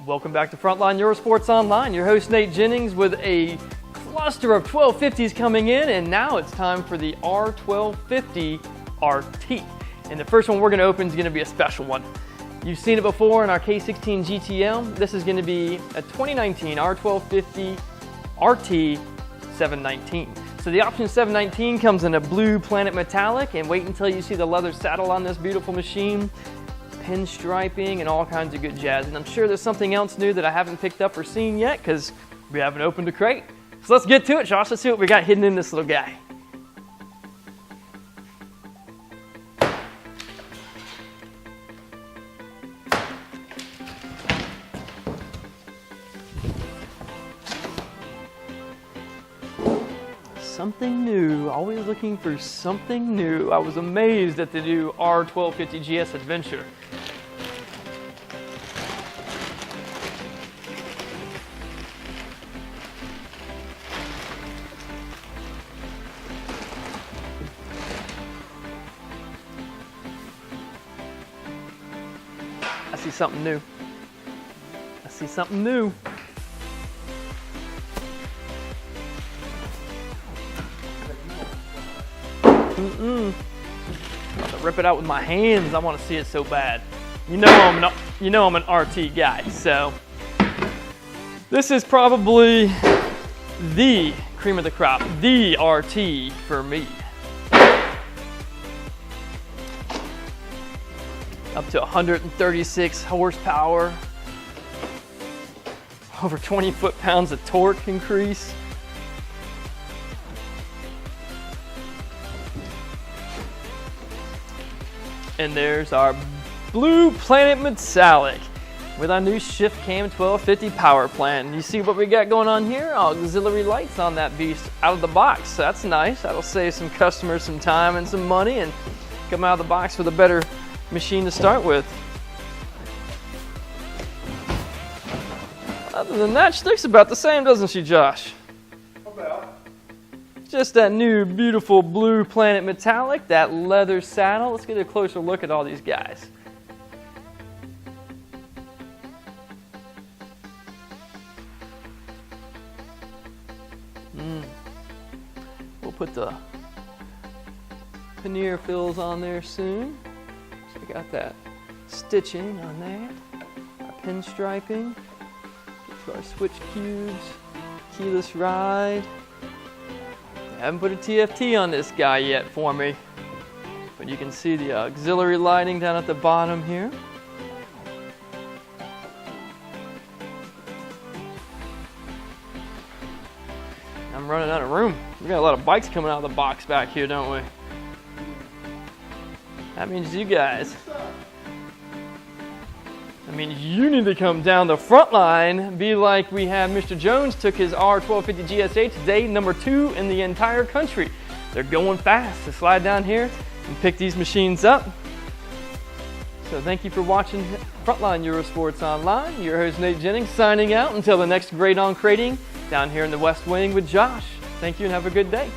Welcome back to Frontline Eurosports Online. Your host Nate Jennings with a cluster of 1250s coming in, and now it's time for the R1250RT. And the first one we're going to open is going to be a special one. You've seen it before in our K16 GTL. This is going to be a 2019 R1250RT 719. So the option 719 comes in a blue planet metallic, and wait until you see the leather saddle on this beautiful machine. Pinstriping and all kinds of good jazz. And I'm sure there's something else new that I haven't picked up or seen yet because we haven't opened the crate. So let's get to it, Josh. Let's see what we got hidden in this little guy. Something new, always looking for something new. I was amazed at the new R1250 GS Adventure. I see something new. I see something new. I'm about to rip it out with my hands. I want to see it so bad. You know I'm an RT guy, so this is probably the cream of the crop, the RT for me. Up to 136 horsepower, over 20 foot-pounds of torque increase. And there's our blue planet metallic with our new Shift Cam 1250 power plant. You see what we got going on here? Auxiliary lights on that beast out of the box. So that's nice. That'll save some customers some time and some money and come out of the box with a better machine to start with. Other than that, she looks about the same, doesn't she, Josh? About. Just that new beautiful blue planet metallic, that leather saddle. Let's get a closer look at all these guys. We'll put the pannier fills on there soon. So we got that stitching on there, our pinstriping, get to our switch cubes, keyless ride. I haven't put a TFT on this guy yet for me, but you can see the auxiliary lighting down at the bottom here. I'm running out of room. We got a lot of bikes coming out of the box back here, don't we? That means you guys. That means you need to come down the front line, be like we have Mr. Jones took his R1250 GSA today, #2 in the entire country. They're going fast to slide down here and pick these machines up. So thank you for watching Frontline Eurosports Online. Your host Nate Jennings signing out until the next great Uncrating down here in the West Wing with Josh. Thank you and have a good day.